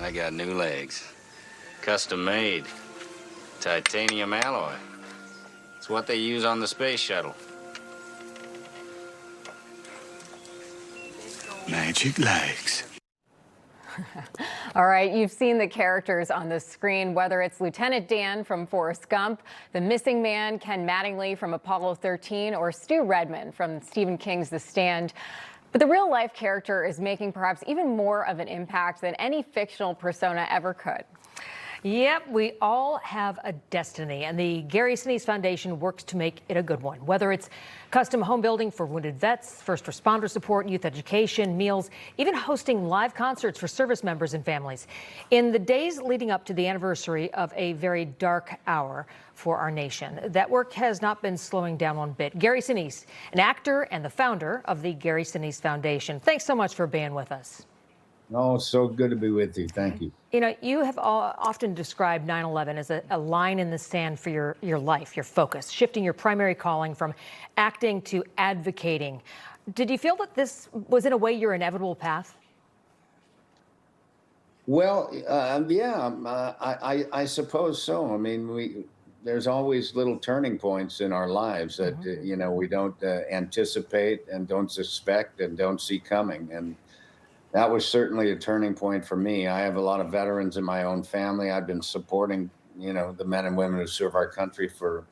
I got new legs. Custom made. Titanium alloy. It's what they use on the space shuttle. Magic legs. All right, you've seen the characters on the screen, whether it's Lieutenant Dan from Forrest Gump, the missing man Ken Mattingly from Apollo 13, or Stu Redman from Stephen King's The Stand. But the real-life character is making perhaps even more of an impact than any fictional persona ever could. Yep, we all have a destiny, and the Gary Sinise Foundation works to make it a good one. Whether it's custom home building for wounded vets, first responder support, youth education, meals, even hosting live concerts for service members and families. In the days leading up to the anniversary of a very dark hour for our nation, that work has not been slowing down one bit. Gary Sinise, an actor and the founder of the Gary Sinise Foundation. Thanks so much for being with us. Oh, so good to be with you. Thank you. You know, you have often described 9/11 as a line in the sand for your life, your focus, shifting your primary calling from acting to advocating. Did you feel that this was, in a way, your inevitable path? Well, yeah, I suppose so. I mean, there's always little turning points in our lives that, you know, we don't anticipate and don't suspect and don't see coming. And that was certainly a turning point for me. I have a lot of veterans in my own family. I've been supporting, you know, the men and women who serve our country for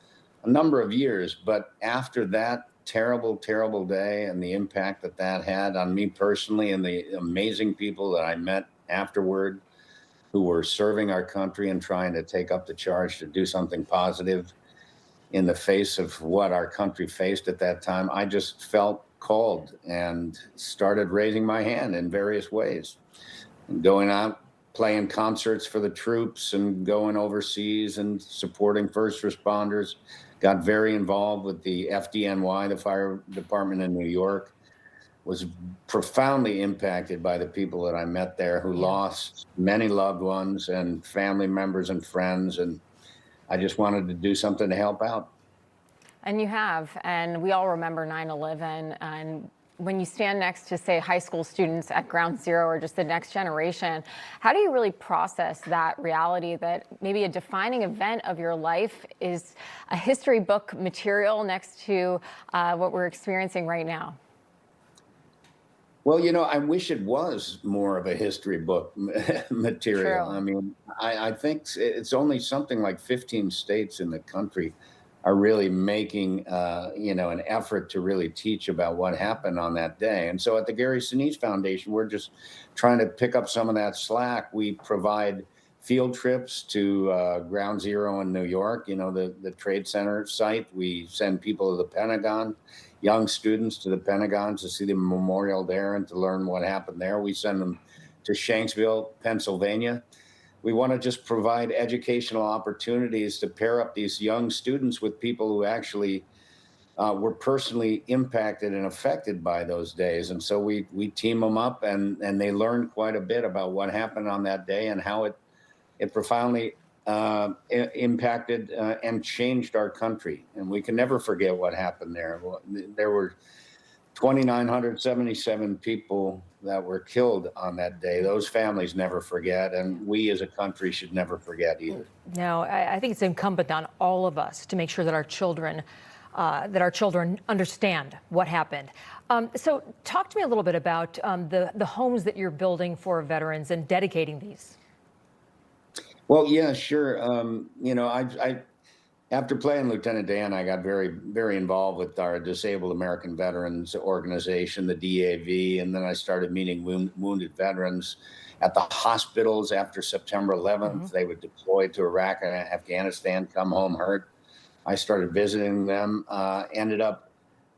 a number of years. But after that terrible, terrible day and the impact that that had on me personally and the amazing people that I met afterward who were serving our country and trying to take up the charge to do something positive in the face of what our country faced at that time, I just felt called and started raising my hand in various ways, going out, playing concerts for the troops and going overseas and supporting first responders. Got very involved with the FDNY, the fire department in New York. Was profoundly impacted by the people that I met there who lost many loved ones and family members and friends. And I just wanted to do something to help out. And you have, and we all remember 9/11. And when you stand next to, say, high school students at Ground Zero or just the next generation, how do you really process that reality that maybe a defining event of your life is a history book material next to what we're experiencing right now? Well, you know, I wish it was more of a history book material. True. I mean, I think it's only something like 15 states in the country are really making, you know, an effort to really teach about what happened on that day. And so at the Gary Sinise Foundation, we're just trying to pick up some of that slack. We provide field trips to Ground Zero in New York, you know, the Trade Center site. We send people to the Pentagon, young students to the Pentagon to see the memorial there and to learn what happened there. We send them to Shanksville, Pennsylvania. We want to just provide educational opportunities to pair up these young students with people who actually were personally impacted and affected by those days. And so we team them up and they learn quite a bit about what happened on that day and how it profoundly impacted and changed our country. And we can never forget what happened there. There were 2,977 people that were killed on that day. Those families never forget, and we as a country should never forget either. No, I think it's incumbent on all of us to make sure that our children understand what happened. So talk to me a little bit about the homes that you're building for veterans and dedicating these. Well, yeah, sure. You know, I after playing Lieutenant Dan, I got very, very involved with our Disabled American Veterans Organization, the DAV, and then I started meeting wounded veterans at the hospitals after September 11th. They would deploy to Iraq and Afghanistan, come home hurt. I started visiting them, ended up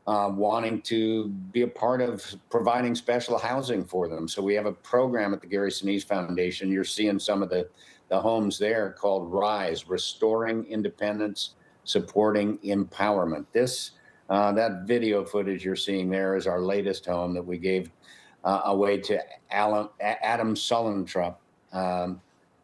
wanting to be a part of providing special housing for them. So we have a program at the Gary Sinise Foundation. You're seeing some of the homes there called RISE, Restoring Independence, Supporting Empowerment. That video footage you're seeing there is our latest home that we gave away to Adam Sullentrup,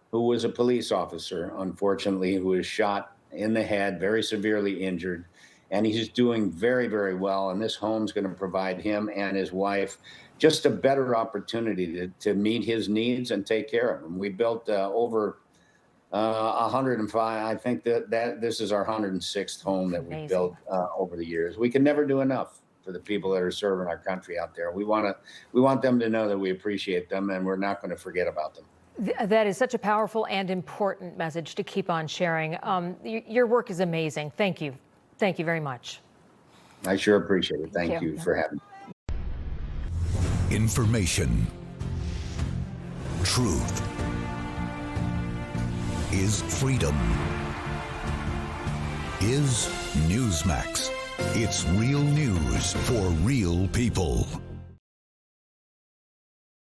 who was a police officer, unfortunately, who was shot in the head, very severely injured. And he's doing very, very well. And this home's going to provide him and his wife just a better opportunity to meet his needs and take care of him. We built over 105. I think that this is our 106th home that we built over the years. We can never do enough for the people that are serving our country out there. We want them to know that we appreciate them, and we're not going to forget about them. That is such a powerful and important message to keep on sharing. Your work is amazing. Thank you. Thank you very much. I sure appreciate it. Thank you for having me. Information. Truth is freedom. Is Newsmax. It's real news for real people.